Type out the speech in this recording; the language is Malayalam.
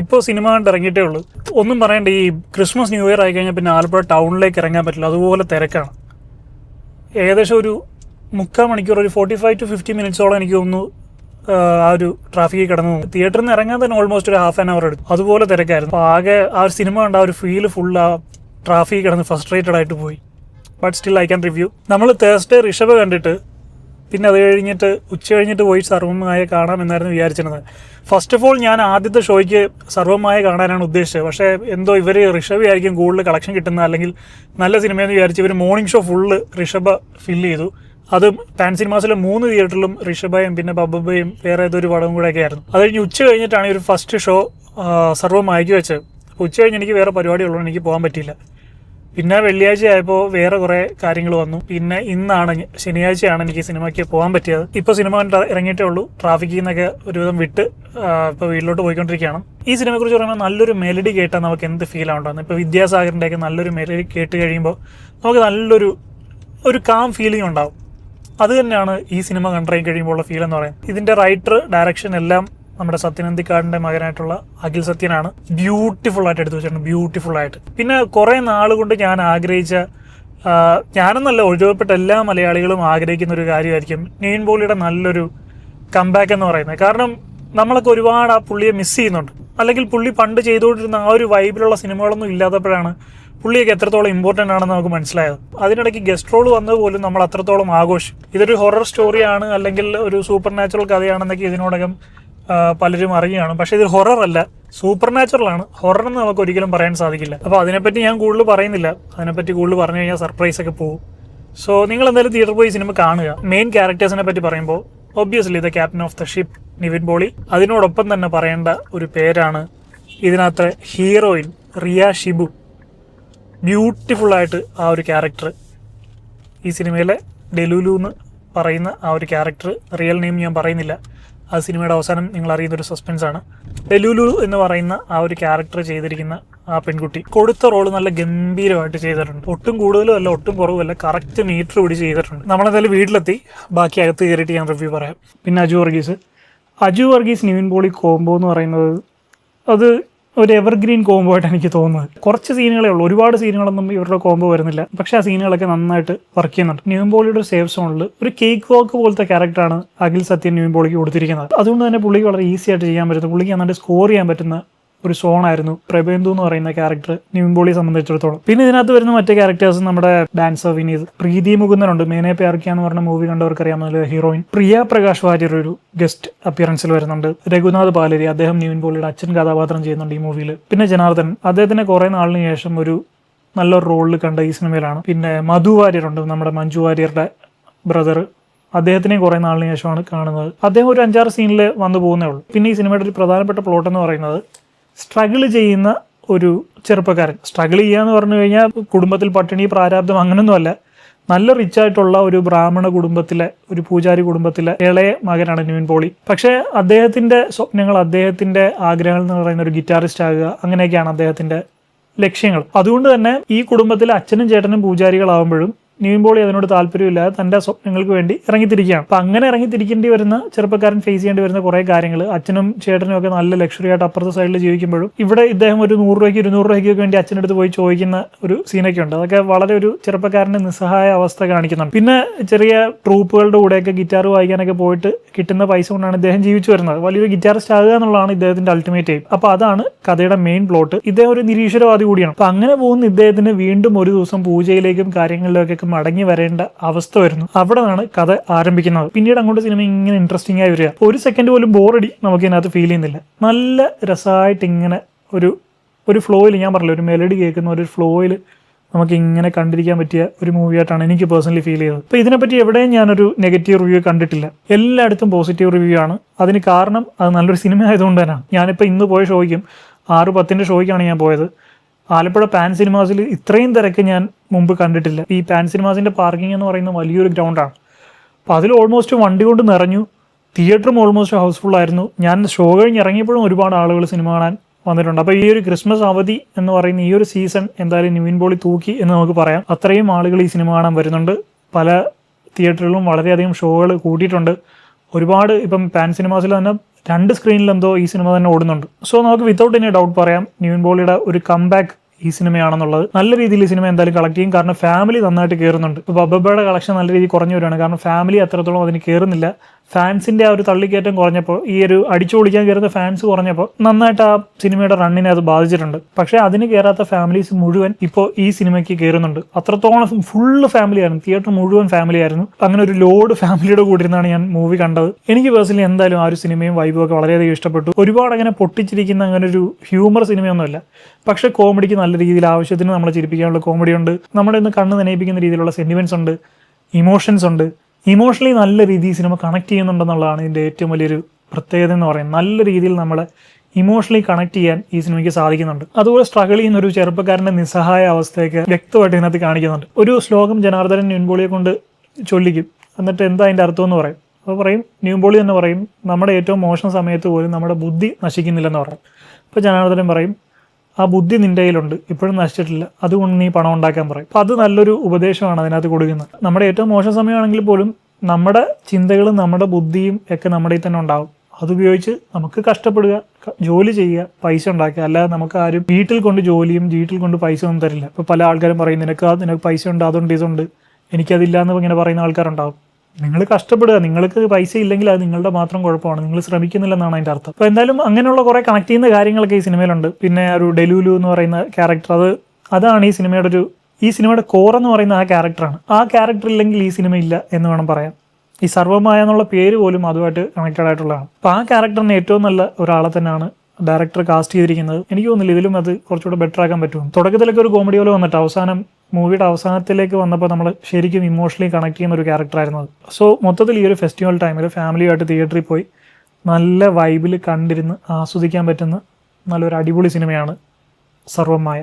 ഇപ്പോൾ സിനിമ കണ്ട് ഇറങ്ങിയിട്ടേ ഉള്ളൂ. ഒന്നും പറയണ്ട, ഈ ക്രിസ്മസ് ന്യൂ ഇയർ ആയി കഴിഞ്ഞാൽ പിന്നെ ആലപ്പുഴ ടൗണിലേക്ക് ഇറങ്ങാൻ പറ്റില്ല, അതുപോലെ തിരക്കാണ്. ഏകദേശം ഒരു 3/4 മണിക്കൂർ, ഒരു 45 to 50 മിനിറ്റ്സോളം എനിക്ക് തോന്നുന്നു ആ ഒരു ട്രാഫിക്കിൽ കിടന്നു. തിയേറ്ററിൽ നിന്ന് ഇറങ്ങാൻ തന്നെ ഓൾമോസ്റ്റ് ഒരു ½ ആൻ അവർ എടുക്കും, അതുപോലെ തിരക്കായിരുന്നു. അപ്പോൾ ആകെ ആ ഒരു സിനിമ കണ്ട ആ ഒരു ഫീല് ഫുൾ ആ ട്രാഫിക്കിൽ കിടന്ന് ഫ്രസ്ട്രേറ്റഡ് ആയിട്ട് പോയി. But still I can review. നമ്മൾ തേഴ്സ്ഡേ ഋഷഭ കണ്ടിട്ട് പിന്നെ അത് കഴിഞ്ഞിട്ട് ഉച്ച കഴിഞ്ഞിട്ട് പോയി സർവ്വമായ കാണാമെന്നായിരുന്നു വിചാരിച്ചിരുന്നത്. ഫസ്റ്റ് ഓഫ് ഓൾ ഞാൻ ആദ്യത്തെ ഷോയ്ക്ക് സർവ്വമായ കാണാനാണ് ഉദ്ദേശിച്ചത്. പക്ഷേ എന്തോ ഇവർ ഋഷഭയായിരിക്കും കൂടുതൽ കളക്ഷൻ കിട്ടുന്നത്, അല്ലെങ്കിൽ നല്ല സിനിമയെന്ന് വിചാരിച്ച് ഇവർ morning show full Rishabha fill ചെയ്തു. അത് പാൻ സിനിമാസിലെ 3 തിയേറ്ററിലും ഋഷഭയും പിന്നെ ബബ്ബയും വേറെ ഏതൊരു പടവും കൂടെയൊക്കെ ആയിരുന്നു. അത് കഴിഞ്ഞ് ഉച്ച കഴിഞ്ഞിട്ടാണ് ഈ ഒരു ഫസ്റ്റ് ഷോ സർവ്വമായിക്ക് വെച്ചത്. അപ്പോൾ ഉച്ച കഴിഞ്ഞ് എനിക്ക് വേറെ പരിപാടിയുള്ളൂ, എനിക്ക് പോകാൻ പറ്റിയില്ല. പിന്നെ വെള്ളിയാഴ്ച ആയപ്പോൾ വേറെ കുറേ കാര്യങ്ങൾ വന്നു. പിന്നെ ഇന്നാണ്, ശനിയാഴ്ചയാണ് എനിക്ക് സിനിമയ്ക്ക് പോകാൻ പറ്റിയത്. ഇപ്പോൾ സിനിമ ഇറങ്ങിയിട്ടേ ഉള്ളൂ. ട്രാഫിക്കിൽ നിന്നൊക്കെ ഒരുവിധം വിട്ട് ഇപ്പോൾ വീട്ടിലോട്ട് പോയിക്കൊണ്ടിരിക്കുകയാണ്. ഈ സിനിമയെക്കുറിച്ച് പറയുമ്പോൾ നല്ലൊരു മെലഡി കേട്ടാൽ നമുക്ക് എന്ത് ഫീൽ ആവുണ്ടാകുന്നത്. ഇപ്പോൾ വിദ്യാസാഗറിൻ്റെയൊക്കെ നല്ലൊരു മെലഡി കേട്ട് കഴിയുമ്പോൾ നമുക്ക് നല്ലൊരു കാം ഫീലിംഗ് ഉണ്ടാവും. അത് തന്നെയാണ് ഈ സിനിമ കണ്ടിറങ്ങി കഴിയുമ്പോഴുള്ള ഫീൽ എന്ന് പറയുന്നത്. ഇതിൻ്റെ റൈറ്റർ, ഡയറക്ഷൻ എല്ലാം നമ്മുടെ സത്യനന്ദിക്കാടിൻ്റെ മകനായിട്ടുള്ള അഖിൽ സത്യനാണ്. ബ്യൂട്ടിഫുൾ ആയിട്ട് എടുത്തു വെച്ചിട്ടുണ്ട്, ബ്യൂട്ടിഫുൾ ആയിട്ട്. പിന്നെ കുറേ നാളുകൊണ്ട് ഞാൻ ആഗ്രഹിച്ച, ഞാനെന്നല്ല ഒഴിവപ്പെട്ട എല്ലാ മലയാളികളും ആഗ്രഹിക്കുന്ന ഒരു കാര്യമായിരിക്കും നിവിൻ പോളിയുടെ നല്ലൊരു കംബാക്ക് എന്ന് പറയുന്നത്. കാരണം നമ്മളൊക്കെ ഒരുപാട് ആ പുള്ളിയെ മിസ് ചെയ്യുന്നുണ്ട്. അല്ലെങ്കിൽ പുള്ളി പണ്ട് ചെയ്തുകൊണ്ടിരുന്ന ആ ഒരു വൈബിലുള്ള സിനിമകളൊന്നും ഇല്ലാത്തപ്പോഴാണ് പുള്ളിയൊക്കെ എത്രത്തോളം ഇമ്പോർട്ടൻ്റ് ആണെന്ന് നമുക്ക് മനസ്സിലായത്. അതിനിടയ്ക്ക് ഗസ്റ്റ് റോൾ വന്നത് പോലും നമ്മൾ അത്രത്തോളം ആഘോഷിച്ചു. ഇതൊരു ഹൊറർ സ്റ്റോറിയാണ് അല്ലെങ്കിൽ ഒരു സൂപ്പർ നാച്ചുറൽ കഥയാണെന്നൊക്കെ ഇതിനോടകം പലരും അറിയുകയാണ്. പക്ഷേ ഇത് ഹൊറർ അല്ല, സൂപ്പർ നാച്ചുറൽ ആണ്. ഹൊറർ എന്ന് നമുക്ക് ഒരിക്കലും പറയാൻ സാധിക്കില്ല. അപ്പോൾ അതിനെപ്പറ്റി ഞാൻ കൂടുതൽ പറയുന്നില്ല. അതിനെപ്പറ്റി കൂടുതൽ പറഞ്ഞു കഴിഞ്ഞാൽ സർപ്രൈസ് ഒക്കെ പോകും. സോ നിങ്ങൾ എന്തായാലും തിയേറ്ററിൽ പോയി സിനിമ കാണുക. മെയിൻ ക്യാരക്ടേഴ്സിനെ പറ്റി പറയുമ്പോൾ obviously the captain of the ship Nivin Pauly. അതിനോടൊപ്പം തന്നെ പറയേണ്ട ഒരു പേരാണ് ഇതിനകത്തെ ഹീറോയിൻ റിയ ഷിബു. ബ്യൂട്ടിഫുള്ളായിട്ട് ആ ഒരു ക്യാരക്ടർ, ഈ സിനിമയിലെ ഡെലുലു എന്ന് പറയുന്ന ആ ഒരു ക്യാരക്ടർ, റിയൽ നെയിം ഞാൻ പറയുന്നില്ല, ആ സിനിമയുടെ അവസാനം നിങ്ങൾ അറിയുന്നൊരു സസ്പെൻസാണ്. ഡെലുലു എന്ന് പറയുന്ന ആ ഒരു ക്യാരക്ടർ ചെയ്തിരിക്കുന്ന ആ പെൺകുട്ടി കൊടുത്ത റോള് നല്ല ഗംഭീരമായിട്ട് ചെയ്തിട്ടുണ്ട്. ഒട്ടും കൂടുതലും അല്ല, ഒട്ടും കുറവുമല്ല, കറക്റ്റ് മീറ്റർ പിടിച്ച് ചെയ്തിട്ടുണ്ട്. നമ്മളെന്തായാലും വീട്ടിലെത്തി, ബാക്കി അകത്ത് കയറിയിട്ട് ഞാൻ റിവ്യൂ പറയാം. പിന്നെ അജു വർഗീസ് നിവിൻ പോളി കോംബോ എന്ന് പറയുന്നത് അത് ഒരു എവർഗ്രീൻ കോംബോ ആയിട്ട് എനിക്ക് തോന്നുന്നത്. കുറച്ച് സീനുകളേ ഉള്ളൂ, ഒരുപാട് സീനുകളൊന്നും ഇവരുടെ കോംബോ വരുന്നില്ല. പക്ഷേ ആ സീനുകളൊക്കെ നന്നായിട്ട് വർക്ക് ചെയ്യുന്നുണ്ട്. നിവിൻ പോളിയുടെ ഒരു സേഫ് സോണിൽ ഒരു കേക്ക് വാക്ക് പോലത്തെ ക്യാരക്ടറാണ് അഖിൽ സത്യൻ നിവിൻ പോളിക്ക് കൊടുത്തിരിക്കുന്നത്. അതുകൊണ്ട് തന്നെ പുള്ളിക്ക് വളരെ ഈസി ആയിട്ട് ചെയ്യാൻ പറ്റുന്നത്, പുള്ളിക്ക് നന്നായിട്ട് സ്കോർ ചെയ്യാൻ പറ്റുന്ന ഒരു സോണായിരുന്നു പ്രഭേന്ദു എന്ന് പറയുന്ന ക്യാരക്ടർ നിവിൻ പോളിയെ സംബന്ധിച്ചിടത്തോളം. പിന്നെ ഇതിനകത്ത് വരുന്ന മറ്റേ ക്യാരക്ടേഴ്സ്, നമ്മുടെ ഡാൻസർ വിനീത്, പ്രീതി മുകുന്ദനുണ്ട്, മേനെ പ്യാർ കിയ എന്ന് പറഞ്ഞ മൂവി കണ്ടവർക്ക് അറിയാവുന്ന ഹീറോയിൻ. പ്രിയ പ്രകാശ് വാര്യർ ഒരു ഗസ്റ്റ് അപ്പിയറൻസിൽ വരുന്നുണ്ട്. രഘുനാഥ് പാലരി, അദ്ദേഹം നിവിൻ പോളിയുടെ അച്ഛൻ കഥാപാത്രം ചെയ്യുന്നുണ്ട് ഈ മൂവിയിൽ. പിന്നെ ജനാർദ്ദൻ, അദ്ദേഹത്തിന് കുറെ നാളിന് ശേഷം ഒരു നല്ലൊരു റോളിൽ കണ്ട ഈ സിനിമയിലാണ്. പിന്നെ മധു വാര്യരുണ്ട്, നമ്മുടെ മഞ്ജു വാര്യരുടെ ബ്രദർ, അദ്ദേഹത്തിനെയും കുറേ നാളിന് ശേഷമാണ് കാണുന്നത്. അദ്ദേഹം ഒരു 5-6 സീനിൽ വന്നു പോകുന്നേ ഉള്ളൂ. പിന്നെ ഈ സിനിമയുടെ ഒരു പ്രധാനപ്പെട്ട പ്ലോട്ട് എന്ന് പറയുന്നത്, സ്ട്രഗിൾ ചെയ്യുന്ന ഒരു ചെറുപ്പക്കാരൻ. സ്ട്രഗിൾ ചെയ്യുക എന്ന് പറഞ്ഞു കഴിഞ്ഞാൽ കുടുംബത്തിൽ പട്ടിണി, പ്രാരാബ്ദം അങ്ങനൊന്നുമല്ല. നല്ല റിച്ചായിട്ടുള്ള ഒരു ബ്രാഹ്മണ കുടുംബത്തിലെ, ഒരു പൂജാരി കുടുംബത്തിലെ ഇളയ മകനാണ് നിവിൻ പോളി. പക്ഷേ അദ്ദേഹത്തിൻ്റെ സ്വപ്നങ്ങൾ, അദ്ദേഹത്തിൻ്റെ ആഗ്രഹങ്ങൾ എന്ന് പറയുന്ന ഒരു ഗിറ്റാറിസ്റ്റ് ആകുക, അങ്ങനെയൊക്കെയാണ് അദ്ദേഹത്തിൻ്റെ ലക്ഷ്യങ്ങൾ. അതുകൊണ്ട് തന്നെ ഈ കുടുംബത്തിലെ അച്ഛനും ചേട്ടനും പൂജാരികളാവുമ്പോഴും നിവിൻ പോളി അതിനോട് താല്പര്യമില്ലാതെ തൻ്റെ സ്വപ്നങ്ങൾക്ക് വേണ്ടി ഇറങ്ങിത്തിരിക്കുകയാണ്. അപ്പം അങ്ങനെ ഇറങ്ങിത്തിരിക്കേണ്ടി വരുന്ന ചെറുപ്പക്കാരൻ ഫേസ് ചെയ്യേണ്ടി വരുന്ന കുറേ കാര്യങ്ങൾ, അച്ഛനും ചേട്ടനും ഒക്കെ നല്ല ലക്ഷറി ആയിട്ട് അപ്പുറത്തെ സൈഡിൽ ജീവിക്കുമ്പോഴും ഇവിടെ ഇദ്ദേഹം ഒരു 100 രൂപയ്ക്ക് 200 രൂപയ്ക്ക് വേണ്ടി അച്ഛനടുത്ത് പോയി ചോദിക്കുന്ന ഒരു സീനൊക്കെ ഉണ്ട്. അതൊക്കെ വളരെ ഒരു ചെറുപ്പക്കാരൻ്റെ നിസ്സഹായ അവസ്ഥ കാണിക്കുന്നുണ്ട്. പിന്നെ ചെറിയ ട്രൂപ്പുകളുടെ കൂടെയൊക്കെ ഗിറ്റാർ വായിക്കാനൊക്കെ പോയിട്ട് കിട്ടുന്ന പൈസ കൊണ്ടാണ് ഇദ്ദേഹം ജീവിച്ചു വരുന്നത്. വലിയൊരു ഗിറ്റാറിസ്റ്റ് ആകുക എന്നുള്ളതാണ് ഇദ്ദേഹത്തിൻ്റെ അൾട്ടിമേറ്റ് എയിം. അപ്പോൾ അതാണ് കഥയുടെ മെയിൻ പ്ലോട്ട്. ഇദ്ദേഹം ഒരു നിരീശ്വരവാദി കൂടിയാണ്. അപ്പം അങ്ങനെ പോകുന്ന ഇദ്ദേഹത്തിന് വീണ്ടും ഒരു ദിവസം പൂജയിലേക്കും കാര്യങ്ങളിലേക്കൊക്കെ മടങ്ങി വരേണ്ട അവസ്ഥ വരുന്നു. അവിടെയാണ് കഥ ആരംഭിക്കുന്നത്. പിന്നീട് അങ്ങോട്ട് സിനിമ ഇങ്ങനെ ഇൻട്രസ്റ്റിംഗ് ആയി വരിക. ഒരു സെക്കൻഡ് പോലും ബോറടി നമുക്ക് ഇതിനകത്ത് ഫീൽ ചെയ്യുന്നില്ല. നല്ല രസമായിട്ട് ഇങ്ങനെ ഒരു ഫ്ലോയിൽ, ഞാൻ പറഞ്ഞില്ല, ഒരു മെലഡി കേൾക്കുന്ന ഒരു ഫ്ലോയിൽ നമുക്ക് ഇങ്ങനെ കണ്ടിരിക്കാൻ പറ്റിയ ഒരു മൂവിയായിട്ടാണ് എനിക്ക് പേഴ്സണലി ഫീൽ ചെയ്തത്. അപ്പോൾ ഇതിനെപ്പറ്റി എവിടെയും ഞാനൊരു നെഗറ്റീവ് റിവ്യൂ കണ്ടിട്ടില്ല. എല്ലായിടത്തും പോസിറ്റീവ് റിവ്യൂ ആണ്. അതിന് കാരണം അത് നല്ലൊരു സിനിമ ആയതുകൊണ്ട് തന്നെയാണ്. ഞാനിപ്പോൾ ഇന്ന് പോയ ഷോയ്ക്കും 6:10 ഷോയ്ക്കാണ് ഞാൻ പോയത്. ആലപ്പുഴ പാൻ സിനിമാസിൽ ഇത്രയും തിരക്ക് ഞാൻ മുമ്പ് കണ്ടിട്ടില്ല. ഈ പാൻ സിനിമാസിൻ്റെ പാർക്കിംഗ് എന്ന് പറയുന്നത് വലിയൊരു ഗ്രൗണ്ടാണ്. അപ്പോൾ അതിൽ ഓൾമോസ്റ്റ് വണ്ടി കൊണ്ട് നിറഞ്ഞു. തിയേറ്ററും ഓൾമോസ്റ്റ് ഹൗസ്ഫുൾ ആയിരുന്നു. ഞാൻ ഷോ കഴിഞ്ഞ് ഇറങ്ങിയപ്പോഴും ഒരുപാട് ആളുകൾ സിനിമ കാണാൻ വന്നിട്ടുണ്ട്. അപ്പോൾ ഈ ഒരു ക്രിസ്മസ് അവധി എന്ന് പറയുന്ന ഈ ഒരു സീസൺ എന്തായാലും നിവിൻ പോളി തൂക്കി എന്ന് നമുക്ക് പറയാം. അത്രയും ആളുകൾ ഈ സിനിമ കാണാൻ വരുന്നുണ്ട്. പല തിയേറ്ററുകളിലും വളരെയധികം ഷോകൾ കൂട്ടിയിട്ടുണ്ട്. ഒരുപാട്, ഇപ്പം പാൻ സിനിമാസിൽ തന്നെ 2 സ്ക്രീനിലെന്തോ ഈ സിനിമ തന്നെ ഓടുന്നുണ്ട്. സോ നമുക്ക് വിത്തൗട്ട് എനി ഡൗട്ട് പറയാം നിവിൻ പോളിയുടെ ഒരു കംബാക്ക് ഈ സിനിമയാണെന്നുള്ളത്. നല്ല രീതിയിൽ ഈ സിനിമ എന്തായാലും കളക്ട് ചെയ്യും, കാരണം ഫാമിലി നന്നായിട്ട് കയറുന്നുണ്ട്. ഇപ്പോൾ ബബ്ബയുടെ കളക്ഷൻ നല്ല രീതിയിൽ കുറഞ്ഞു വരികയാണ്, കാരണം ഫാമിലി അത്രത്തോളം അതിന് കയറുന്നില്ല. ഫാൻസിൻ്റെ ആ ഒരു തള്ളിക്കയറ്റം കുറഞ്ഞപ്പോൾ, ഈ ഒരു അടിച്ചു പൊളിക്കാൻ കയറുന്ന ഫാൻസ് കുറഞ്ഞപ്പോൾ നന്നായിട്ട് ആ സിനിമയുടെ റണ്ണിനെ അത് ബാധിച്ചിട്ടുണ്ട്. പക്ഷേ അതിന് കയറാത്ത ഫാമിലീസ് മുഴുവൻ ഇപ്പോൾ ഈ സിനിമയ്ക്ക് കയറുന്നുണ്ട്. അത്രത്തോളം ഫുള്ള് ഫാമിലി ആയിരുന്നു, തിയേറ്റർ മുഴുവൻ ഫാമിലി ആയിരുന്നു. അങ്ങനെ ഒരു ലോഡ് ഫാമിലിയുടെ കൂടെ ഇരുന്നാണ് ഞാൻ മൂവി കണ്ടത്. എനിക്ക് പേഴ്സണലി എന്തായാലും ആ ഒരു സിനിമയും വൈബും ഒക്കെ വളരെയധികം ഇഷ്ടപ്പെട്ടു. ഒരുപാട് അങ്ങനെ പൊട്ടിച്ചിരിക്കുന്ന അങ്ങനെ ഒരു ഹ്യൂമർ സിനിമയൊന്നുമല്ല, പക്ഷേ കോമഡിക്ക് നല്ല രീതിയിൽ ആവശ്യത്തിന് നമ്മളെ ചിരിപ്പിക്കാനുള്ള കോമഡി ഉണ്ട്, നമ്മുടെ ഇന്ന് കണ്ണ് നനയിപ്പിക്കുന്ന രീതിയിലുള്ള സെന്റിമെന്റ്സ് ഉണ്ട്, ഇമോഷൻസ് ഉണ്ട്. ഇമോഷണലി നല്ല രീതിയിൽ സിനിമ കണക്ട് ചെയ്യുന്നുണ്ടെന്നുള്ളതാണ് ഇതിൻ്റെ ഏറ്റവും വലിയൊരു പ്രത്യേകത എന്ന് പറയുന്നത്. നല്ല രീതിയിൽ നമ്മളെ ഇമോഷണലി കണക്ട് ചെയ്യാൻ ഈ സിനിമയ്ക്ക് സാധിക്കുന്നുണ്ട്. അതുപോലെ സ്ട്രഗിൾ ചെയ്യുന്ന ഒരു ചെറുപ്പക്കാരൻ്റെ നിസ്സഹായ അവസ്ഥയൊക്കെ വ്യക്തമായിട്ട് ഇതിനകത്ത് കാണിക്കുന്നുണ്ട്. ഒരു ശ്ലോകം ജനാർദ്ദനൻ നിവിൻ പോളിയെ കൊണ്ട് ചൊല്ലിക്കും, എന്നിട്ട് എന്താ അതിൻ്റെ അർത്ഥം എന്ന് പറയും. അപ്പോൾ പറയും, നിവിൻ പോളി തന്നെ പറയും, നമ്മുടെ ഏറ്റവും മോശം സമയത്ത് പോലും നമ്മുടെ ബുദ്ധി നശിക്കുന്നില്ലെന്ന് പറയും. അപ്പോൾ ജനാർദ്ദനൻ പറയും, ആ ബുദ്ധി നിൻ്റെ കയ്യിലുണ്ട്, ഇപ്പോഴും നശിച്ചിട്ടില്ല, അതുകൊണ്ട് നീ പണം ഉണ്ടാക്കാൻ പറയും. അപ്പോൾ അത് നല്ലൊരു ഉപദേശമാണ് അതിനകത്ത് കൊടുക്കുന്നത്. നമ്മുടെ ഏറ്റവും മോശം സമയമാണെങ്കിൽ പോലും നമ്മുടെ ചിന്തകളും നമ്മുടെ ബുദ്ധിയും ഒക്കെ നമ്മുടെ കയ്യിൽ തന്നെ ഉണ്ടാവും. അതുപയോഗിച്ച് നമുക്ക് കഷ്ടപ്പെടുക, ജോലി ചെയ്യുക, പൈസ ഉണ്ടാക്കുക. അല്ലാതെ നമുക്ക് ആരും വീട്ടിൽ കൊണ്ട് ജോലിയും വീട്ടിൽ കൊണ്ട് പൈസ ഒന്നും തരില്ല. ഇപ്പോൾ പല ആൾക്കാരും പറയും, നിനക്ക് പൈസ ഉണ്ട്, അതുണ്ട്, ഇതുണ്ട്, എനിക്കതില്ല എന്ന് ഇങ്ങനെ പറയുന്ന ആൾക്കാരുണ്ടാവും. നിങ്ങൾ കഷ്ടപ്പെടുക, നിങ്ങൾക്ക് പൈസ ഇല്ലെങ്കിൽ അത് നിങ്ങളുടെ മാത്രം കുഴപ്പമാണ്, നിങ്ങൾ ശ്രമിക്കുന്നില്ലെന്നാണ് അതിൻ്റെ അർത്ഥം. അപ്പോൾ എന്തായാലും അങ്ങനെയുള്ള കുറേ കണക്ട് ചെയ്യുന്ന കാര്യങ്ങളൊക്കെ ഈ സിനിമയിലുണ്ട്. പിന്നെ ഒരു ഡെലൂലു എന്ന് പറയുന്ന ക്യാരക്ടർ, അതാണ് ഈ സിനിമയുടെ കോർ എന്ന് പറയുന്ന ആ ക്യാരക്ടറാണ്. ആ ക്യാരക്ടർ ഇല്ലെങ്കിൽ ഈ സിനിമ ഇല്ല എന്ന് വേണം പറയാൻ. ഈ സർവമായ എന്നുള്ള പേര് പോലും അതുമായിട്ട് കണക്റ്റഡ് ആയിട്ടുള്ളതാണ്. അപ്പോൾ ആ ക്യാരക്ടറിന് ഏറ്റവും നല്ല ഒരാളെ തന്നെയാണ് ഡയറക്ടർ കാസ്റ്റ് ചെയ്തിരിക്കുന്നത്. എനിക്ക് തോന്നുന്നില്ല ഇതിലും അത് കുറച്ചുകൂടെ ബെറ്റർ ആക്കാൻ പറ്റും. തുടക്കത്തിലൊക്കെ ഒരു കോമഡി പോലെ വന്നിട്ട് മൂവിയുടെ അവസാനത്തിലേക്ക് വന്നപ്പോൾ നമ്മൾ ശരിക്കും ഇമോഷണലി കണക്ട് ചെയ്യുന്ന ഒരു ക്യാരക്ടറായിരുന്നു അത്. സോ മൊത്തത്തിൽ ഈ ഒരു ഫെസ്റ്റിവൽ ടൈമിൽ ഫാമിലിയായിട്ട് തിയേറ്ററിൽ പോയി നല്ല വൈബിൽ കണ്ടിരുന്ന് ആസ്വദിക്കാൻ പറ്റുന്ന നല്ലൊരു അടിപൊളി സിനിമയാണ് സർവമായ.